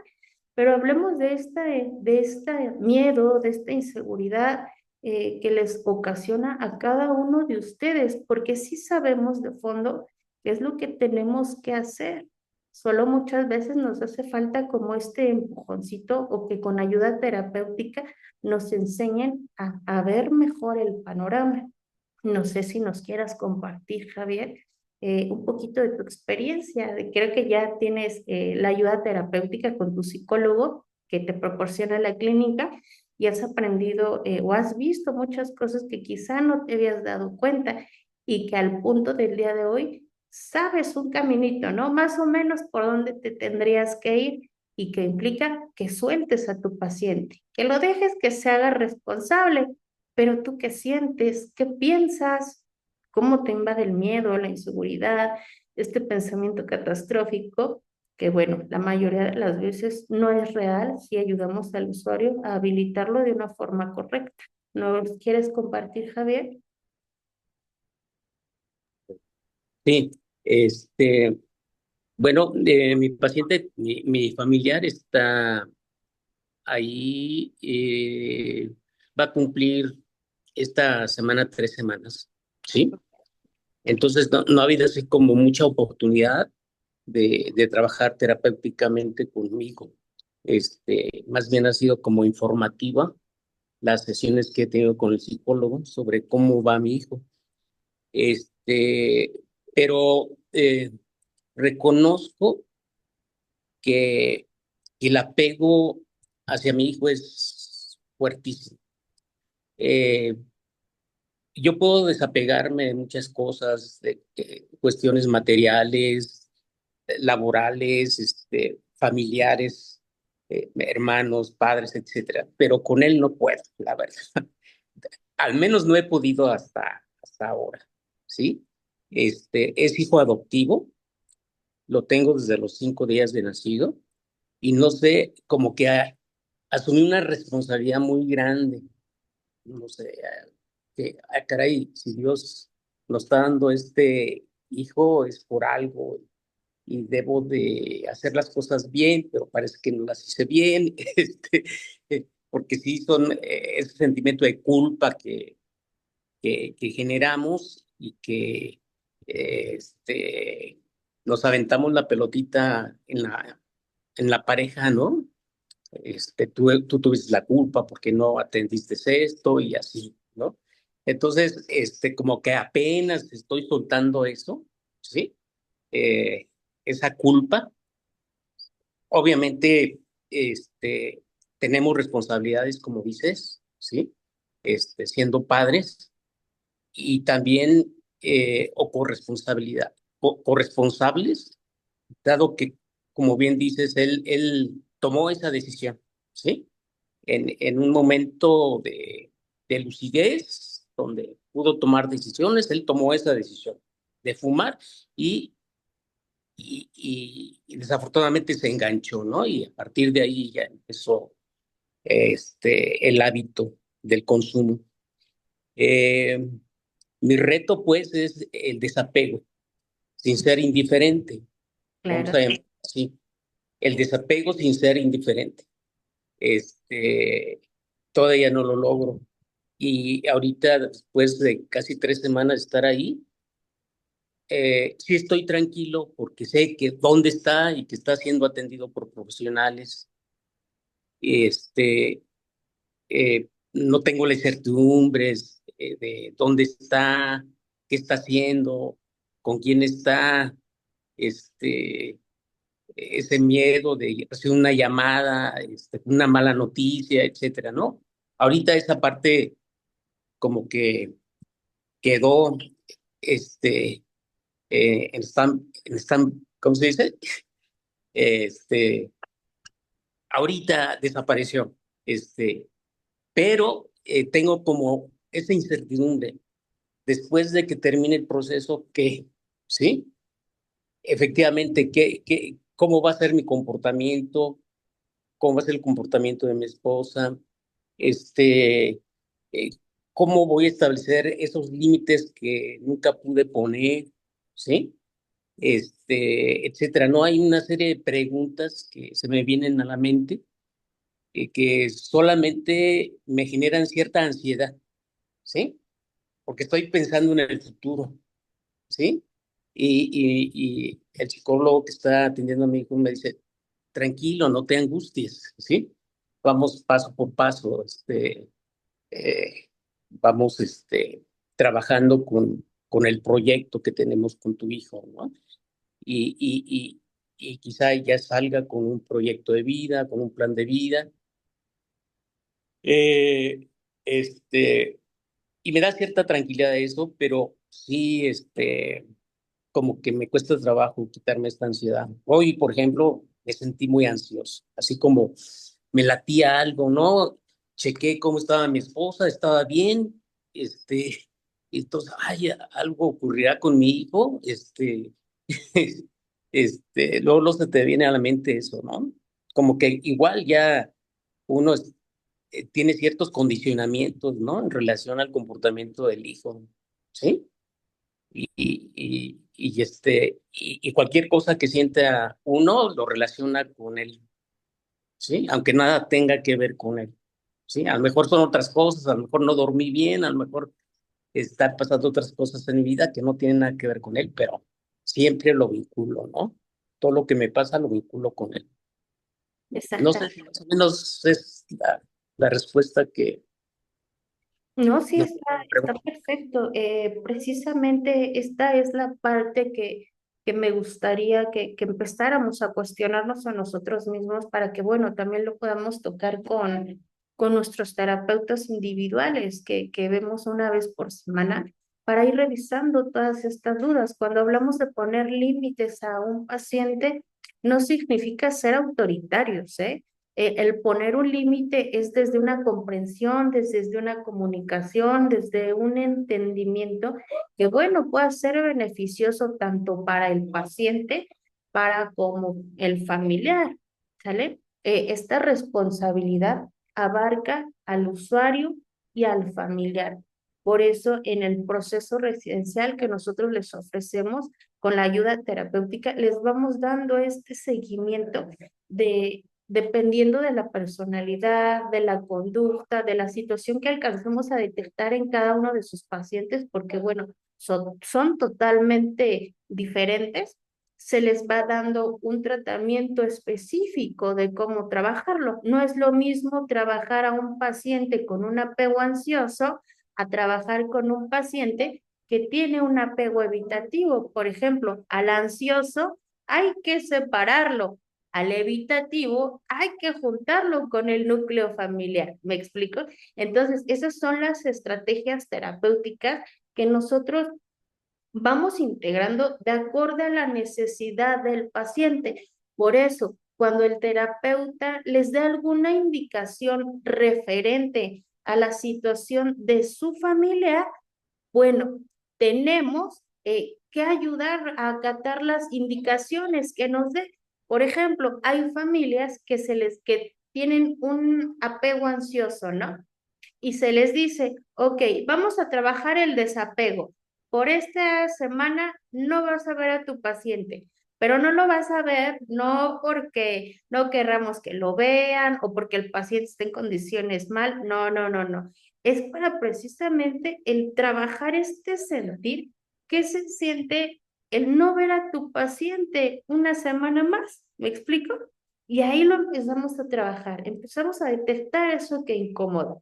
pero hablemos de este miedo, de esta inseguridad que les ocasiona a cada uno de ustedes, porque sí sabemos de fondo qué es lo que tenemos que hacer. Solo muchas veces nos hace falta como este empujoncito o que con ayuda terapéutica nos enseñen a ver mejor el panorama. No sé si nos quieras compartir, Javier, un poquito de tu experiencia. Creo que ya tienes la ayuda terapéutica con tu psicólogo que te proporciona la clínica y has aprendido o has visto muchas cosas que quizá no te habías dado cuenta y que al punto del día de hoy sabes un caminito, ¿no? Más o menos por dónde te tendrías que ir y que implica que sueltes a tu paciente, que lo dejes que se haga responsable, pero tú qué sientes, qué piensas, cómo te invade el miedo, la inseguridad, este pensamiento catastrófico, que bueno, la mayoría de las veces no es real si ayudamos al usuario a habilitarlo de una forma correcta. ¿Nos quieres compartir, Javier? Sí, bueno, mi paciente, mi familiar está ahí, va a cumplir esta semana 3 semanas, ¿sí? Entonces no ha habido así como mucha oportunidad de trabajar terapéuticamente conmigo. Más bien ha sido como informativa las sesiones que he tenido con el psicólogo sobre cómo va mi hijo. Este, pero reconozco que el apego hacia mi hijo es fuertísimo. Eh, yo puedo desapegarme de muchas cosas, de cuestiones materiales, laborales, familiares, hermanos, padres, etcétera, pero con él no puedo, la verdad. Al menos no he podido hasta ahora, ¿sí? Es hijo adoptivo, lo tengo desde los 5 días de nacido y no sé, como que asumí una responsabilidad muy grande, no sé, caray, si Dios nos está dando este hijo es por algo y debo de hacer las cosas bien, pero parece que no las hice bien, porque sí son ese sentimiento de culpa que generamos y que nos aventamos la pelotita en la pareja, ¿no? Tú tuviste la culpa porque no atendiste esto y así, ¿no? Entonces, como que apenas estoy soltando eso, ¿sí? Esa culpa. Obviamente, tenemos responsabilidades, como dices, ¿sí? Siendo padres y también o corresponsables, dado que, como bien dices, él tomó esa decisión, ¿sí? En un momento de lucidez, donde pudo tomar decisiones, él tomó esa decisión de fumar y desafortunadamente se enganchó, ¿no? Y a partir de ahí ya empezó el hábito del consumo. Eh, Mi reto, pues, es el desapego, sin ser indiferente. Vamos Claro. a llamar así. El desapego sin ser indiferente. Este, Todavía no lo logro. Y ahorita, después de casi 3 semanas de estar ahí, sí estoy tranquilo porque sé que dónde está y que está siendo atendido por profesionales. Este, no tengo las incertidumbres de dónde está, qué está haciendo, con quién está, este, ese miedo de recibir una llamada, una mala noticia, etcétera, ¿no? Ahorita esa parte como que quedó, este, ¿cómo se dice? Este, Ahorita desapareció, pero tengo como esa incertidumbre después de que termine el proceso, ¿qué? ¿Sí? Efectivamente, ¿cómo va a ser mi comportamiento? ¿Cómo va a ser el comportamiento de mi esposa? Este, eh, ¿Cómo voy a establecer esos límites que nunca pude poner? ¿Sí? Etcétera. No hay una serie de preguntas que se me vienen a la mente que solamente me generan cierta ansiedad, ¿sí? Porque estoy pensando en el futuro, ¿sí? Y el psicólogo que está atendiendo a mi hijo me dice, tranquilo, no te angusties, ¿sí? Vamos paso por paso, eh, vamos, trabajando con el proyecto que tenemos con tu hijo, ¿no? Y, y, y quizá ya salga con un proyecto de vida, con un plan de vida. Eh, este, y me da cierta tranquilidad eso, pero sí, como que me cuesta trabajo quitarme esta ansiedad. Hoy, por ejemplo, me sentí muy ansioso, así como me latía algo, ¿no? Chequé cómo estaba mi esposa, estaba bien, y entonces, ay, algo ocurrirá con mi hijo, luego se te viene a la mente eso, ¿no? Como que igual ya uno tiene ciertos condicionamientos, ¿no? En relación al comportamiento del hijo, ¿sí? Y cualquier cosa que sienta uno lo relaciona con él, ¿sí? Aunque nada tenga que ver con él, ¿sí? A lo mejor son otras cosas, a lo mejor no dormí bien, a lo mejor están pasando otras cosas en mi vida que no tienen nada que ver con él, pero siempre lo vinculo, ¿no? Todo lo que me pasa lo vinculo con él. No sé si Exactamente. más o menos es la respuesta que No, sí, me está pregunto. perfecto. Precisamente esta es la parte que me gustaría que empezáramos a cuestionarnos a nosotros mismos para que, bueno, también lo podamos tocar con nuestros terapeutas individuales que vemos una vez por semana para ir revisando todas estas dudas. Cuando hablamos de poner límites a un paciente, no significa ser autoritarios, ¿eh? El poner un límite es desde una comprensión, desde una comunicación, desde un entendimiento que, bueno, pueda ser beneficioso tanto para el paciente, para como el familiar, ¿sale? Esta responsabilidad abarca al usuario y al familiar. Por eso, en el proceso residencial que nosotros les ofrecemos con la ayuda terapéutica, les vamos dando este seguimiento dependiendo de la personalidad, de la conducta, de la situación que alcancemos a detectar en cada uno de sus pacientes, porque bueno, son totalmente diferentes, se les va dando un tratamiento específico de cómo trabajarlo. No es lo mismo trabajar a un paciente con un apego ansioso a trabajar con un paciente que tiene un apego evitativo. Por ejemplo, al ansioso hay que separarlo, al evitativo hay que juntarlo con el núcleo familiar. ¿Me explico? Entonces, esas son las estrategias terapéuticas que nosotros vamos integrando de acuerdo a la necesidad del paciente. Por eso, cuando el terapeuta les dé alguna indicación referente a la situación de su familia, bueno, tenemos que ayudar a acatar las indicaciones que nos dé. Por ejemplo, hay familias que tienen un apego ansioso, ¿no? Y se les dice, ok, vamos a trabajar el desapego. Por esta semana no vas a ver a tu paciente, pero no lo vas a ver no porque no querramos que lo vean o porque el paciente esté en condiciones mal. No, no, no, no. Es para precisamente el trabajar este sentir que se siente el no ver a tu paciente una semana más. ¿Me explico? Y ahí lo empezamos a trabajar, empezamos a detectar eso que incomoda.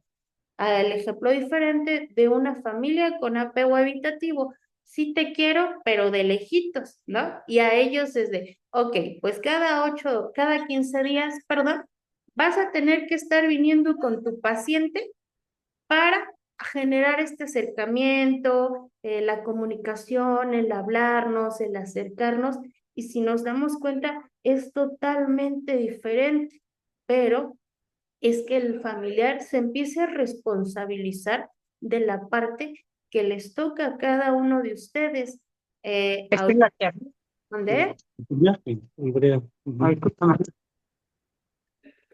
El ejemplo diferente de una familia con apego evitativo. Sí te quiero, pero de lejitos, ¿no? Y a ellos es de, ok, pues cada 15 días, perdón, vas a tener que estar viniendo con tu paciente para generar este acercamiento, la comunicación, el hablarnos, el acercarnos. Y si nos damos cuenta, es totalmente diferente, pero es que el familiar se empiece a responsabilizar de la parte que les toca a cada uno de ustedes. Ahorita, ¿dónde?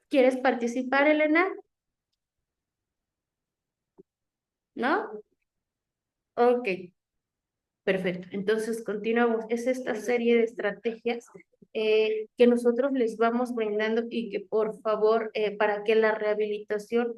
¿Quieres participar, Elena? ¿No? Ok, perfecto. Entonces, continuamos. Es esta serie de estrategias que nosotros les vamos brindando y que por favor, para que la rehabilitación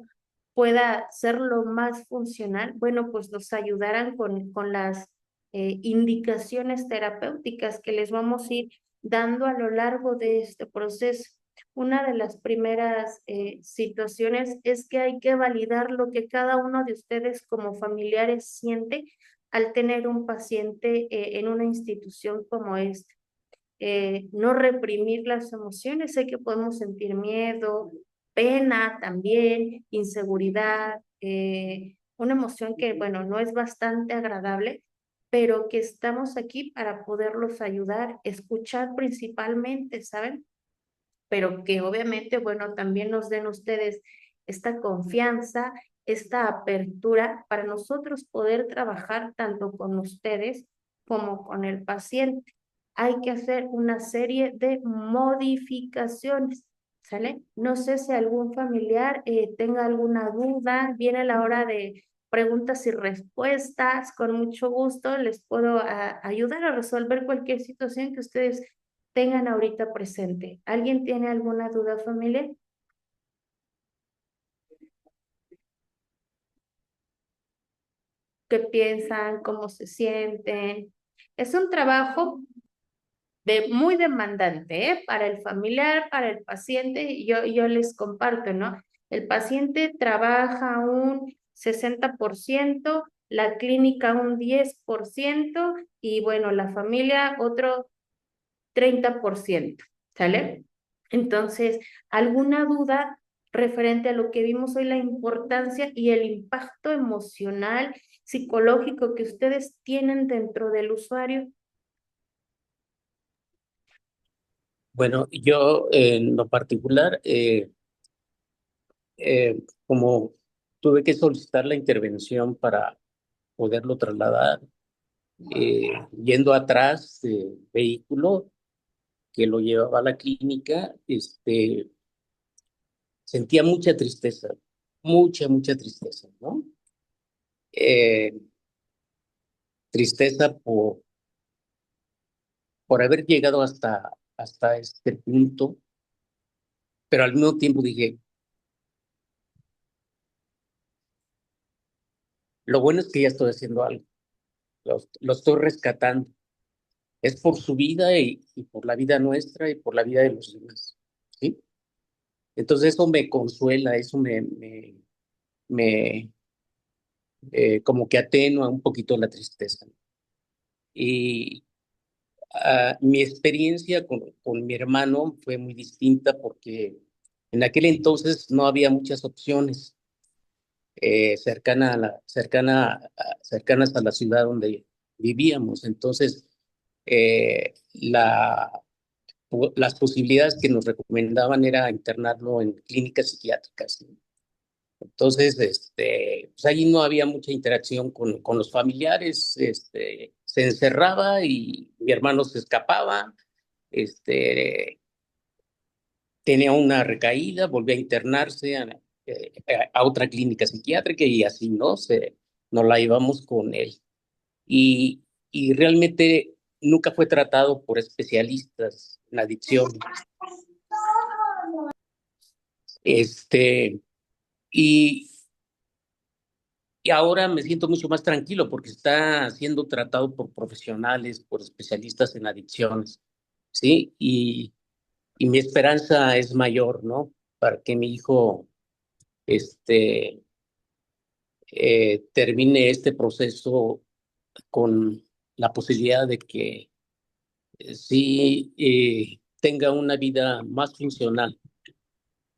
pueda ser lo más funcional, bueno, pues nos ayudarán con las indicaciones terapéuticas que les vamos a ir dando a lo largo de este proceso. Una de las primeras situaciones es que hay que validar lo que cada uno de ustedes como familiares siente al tener un paciente en una institución como esta. No reprimir las emociones. Sé que podemos sentir miedo, pena también, inseguridad, una emoción que, bueno, no es bastante agradable, pero que estamos aquí para poderlos ayudar, escuchar principalmente, ¿saben? Pero que obviamente, bueno, también nos den ustedes esta confianza, esta apertura para nosotros poder trabajar tanto con ustedes como con el paciente. Hay que hacer una serie de modificaciones, ¿sale? No sé si algún familiar tenga alguna duda, viene la hora de preguntas y respuestas, con mucho gusto les puedo ayudar a resolver cualquier situación que ustedes tengan ahorita presente. ¿Alguien tiene alguna duda, familia? ¿Qué piensan? ¿Cómo se sienten? Es un trabajo muy demandante, ¿eh? Para el familiar, para el paciente. Yo les comparto, ¿no? El paciente trabaja un 60%, la clínica un 10% y bueno, la familia otro 30%, ¿sale? Entonces, ¿alguna duda referente a lo que vimos hoy, la importancia y el impacto emocional, psicológico que ustedes tienen dentro del usuario? Bueno, yo en lo particular, como tuve que solicitar la intervención para poderlo trasladar, yendo atrás del vehículo que lo llevaba a la clínica, sentía mucha tristeza, ¿no? Eh, Tristeza por haber llegado hasta este punto, pero al mismo tiempo dije, lo bueno es que ya estoy haciendo algo, lo estoy rescatando. Es por su vida y por la vida nuestra y por la vida de los demás, ¿sí? Entonces eso me consuela, eso me como que atenúa un poquito la tristeza. Y mi experiencia con mi hermano fue muy distinta porque en aquel entonces no había muchas opciones cercanas a la ciudad vivíamos. Entonces, las posibilidades que nos recomendaban era internarlo en clínicas psiquiátricas, ¿no? Entonces, pues ahí no había mucha interacción con los familiares, se encerraba y mi hermano se escapaba, este, tenía una recaída, volvía a internarse a otra clínica psiquiátrica y así, ¿no? Nos la íbamos con él. Y, y realmente nunca fue tratado por especialistas en adicción. Este, y, y ahora me siento mucho más tranquilo porque está siendo tratado por profesionales, por especialistas en adicciones, ¿sí? Y mi esperanza es mayor, ¿no? Para que mi hijo, este, termine este proceso con la posibilidad de que sí tenga una vida más funcional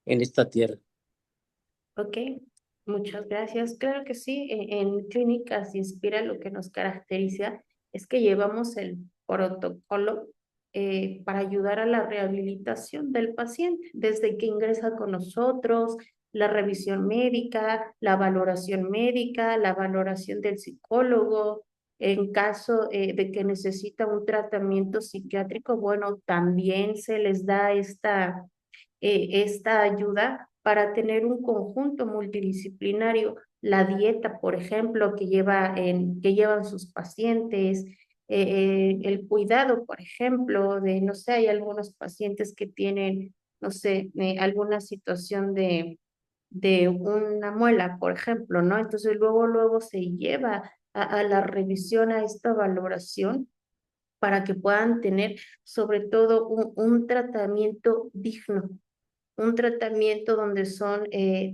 en esta tierra. Ok, muchas gracias. Claro que sí, en Clínicas Inspira lo que nos caracteriza es que llevamos el protocolo para ayudar a la rehabilitación del paciente, desde que ingresa con nosotros, la revisión médica, la valoración del psicólogo. En caso de que necesita un tratamiento psiquiátrico, bueno, también se les da esta ayuda para tener un conjunto multidisciplinario. La dieta, por ejemplo, que llevan sus pacientes, el cuidado, por ejemplo, de, no sé, hay algunos pacientes que tienen, no sé, alguna situación de una muela, por ejemplo, ¿no? Entonces luego se lleva a la revisión, a esta valoración para que puedan tener sobre todo un tratamiento digno, un tratamiento donde son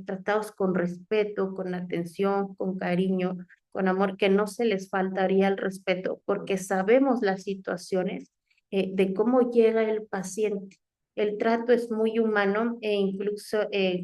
tratados con respeto, con atención, con cariño, con amor, que no se les faltaría el respeto, porque sabemos las situaciones de cómo llega el paciente. El trato es muy humano e incluso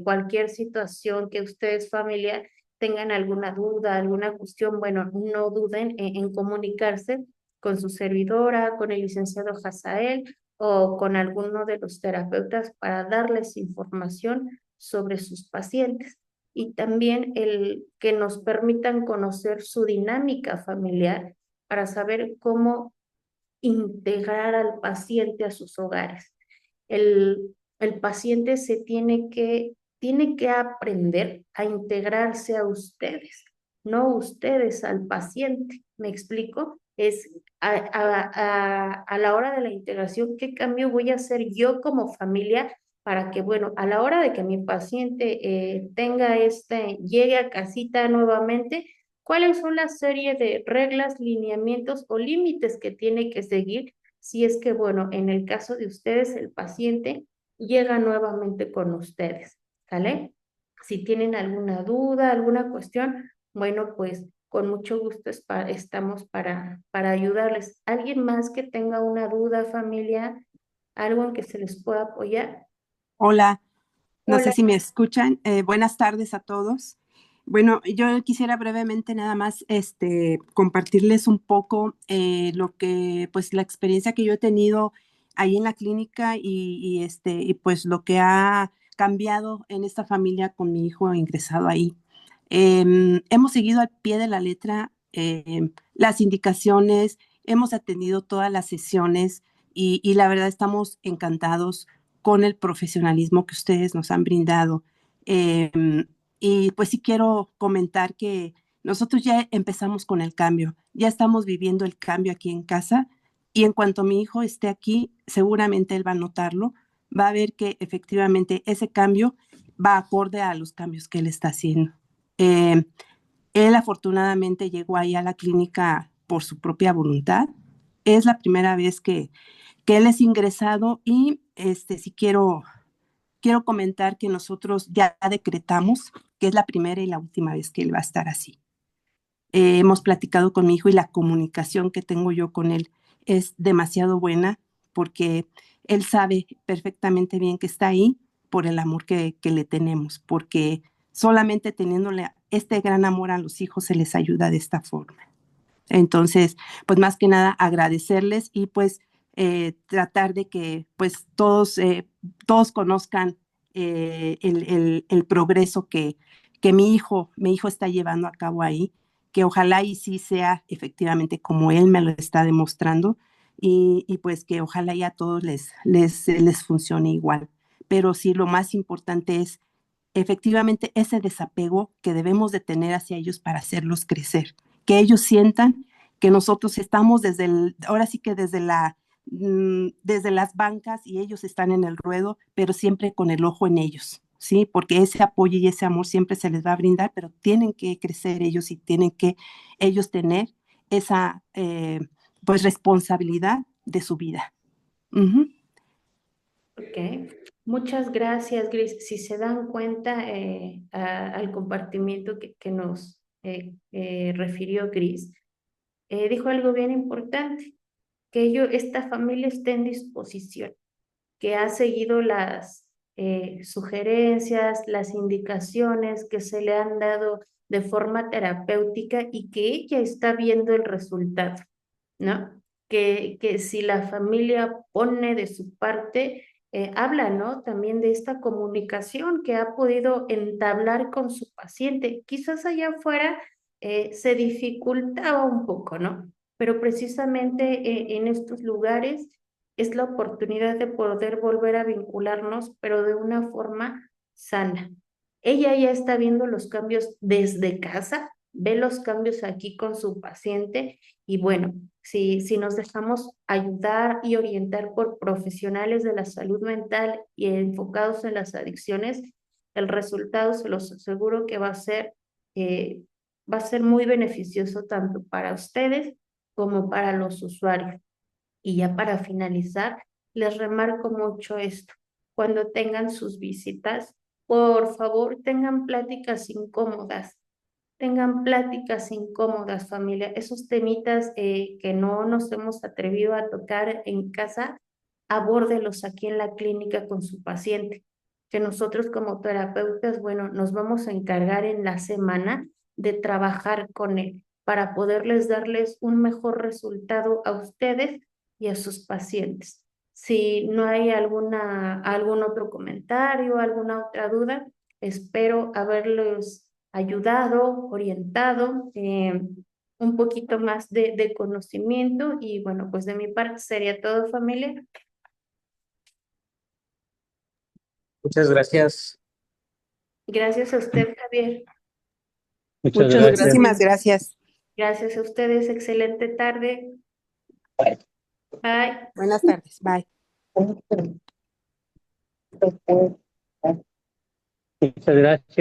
cualquier situación que ustedes familia tengan alguna duda, alguna cuestión, bueno, no duden en comunicarse con su servidora, con el licenciado Hazael o con alguno de los terapeutas para darles información sobre sus pacientes y también el que nos permitan conocer su dinámica familiar para saber cómo integrar al paciente a sus hogares. El paciente tiene que aprender a integrarse a ustedes, no ustedes al paciente. ¿Me explico? Es a la hora de la integración, ¿qué cambio voy a hacer yo como familia para que, bueno, a la hora de que mi paciente llegue a casita nuevamente, cuáles son las series de reglas, lineamientos o límites que tiene que seguir si es que, bueno, en el caso de ustedes, el paciente llega nuevamente con ustedes, ¿sale? Si tienen alguna duda, alguna cuestión, bueno, pues con mucho gusto estamos para ayudarles. ¿Alguien más que tenga una duda, familia? ¿Algo en que se les pueda apoyar? Hola, no sé Hola. si me escuchan. Buenas tardes a todos. Bueno, yo quisiera brevemente nada más compartirles un poco pues la experiencia que yo he tenido ahí en la clínica y pues lo que ha cambiado en esta familia con mi hijo ingresado ahí. Hemos seguido al pie de la letra las indicaciones, hemos atendido todas las sesiones y la verdad estamos encantados con el profesionalismo que ustedes nos han brindado. Y pues sí quiero comentar que nosotros ya empezamos con el cambio, ya estamos viviendo el cambio aquí en casa y en cuanto mi hijo esté aquí, seguramente él va a notarlo, va a ver que efectivamente ese cambio va acorde a los cambios que él está haciendo. Él afortunadamente llegó ahí a la clínica por su propia voluntad. Es la primera vez que él es ingresado y sí quiero comentar que nosotros ya decretamos que es la primera y la última vez que él va a estar así. Hemos platicado con mi hijo y la comunicación que tengo yo con él es demasiado buena porque él sabe perfectamente bien que está ahí por el amor que le tenemos, porque solamente teniéndole este gran amor a los hijos se les ayuda de esta forma. Entonces, pues más que nada agradecerles y pues tratar de que pues todos conozcan el progreso que mi hijo está llevando a cabo ahí, que ojalá y sí sea efectivamente como él me lo está demostrando y pues que ojalá y a todos les funcione igual. Pero sí, lo más importante es efectivamente ese desapego que debemos de tener hacia ellos para hacerlos crecer, que ellos sientan que nosotros estamos ahora sí que desde las bancas y ellos están en el ruedo, pero siempre con el ojo en ellos, ¿sí? Porque ese apoyo y ese amor siempre se les va a brindar, pero tienen que crecer ellos y tienen que ellos tener esa, pues, responsabilidad de su vida. Ujú. Ok, muchas gracias, Gris. Si se dan cuenta al compartimiento que nos refirió Gris, dijo algo bien importante, que esta familia esté en disposición, que ha seguido las sugerencias, las indicaciones que se le han dado de forma terapéutica y que ella está viendo el resultado, ¿no? Que si la familia pone de su parte, habla, ¿no? También de esta comunicación que ha podido entablar con su paciente. Quizás allá afuera se dificultaba un poco, ¿no? Pero precisamente en estos lugares es la oportunidad de poder volver a vincularnos, pero de una forma sana. Ella ya está viendo los cambios desde casa, ve los cambios aquí con su paciente y bueno, si nos dejamos ayudar y orientar por profesionales de la salud mental y enfocados en las adicciones, el resultado se los aseguro que va a ser muy beneficioso tanto para ustedes como para los usuarios. Y ya para finalizar, les remarco mucho esto. Cuando tengan sus visitas, por favor, tengan pláticas incómodas, familia. Esos temitas que no nos hemos atrevido a tocar en casa, abórdelos aquí en la clínica con su paciente. Que nosotros como terapeutas, bueno, nos vamos a encargar en la semana de trabajar con él para poderles darles un mejor resultado a ustedes y a sus pacientes. Si no hay algún otro comentario, alguna otra duda, espero haberlos ayudado, orientado, un poquito más de conocimiento y bueno, pues de mi parte sería todo, familia. Muchas gracias. Gracias a usted, Javier. Muchas Muchas gracias. Muchísimas gracias. gracias. Gracias a ustedes. Excelente tarde. Bye. Buenas tardes. Bye. Muchas gracias.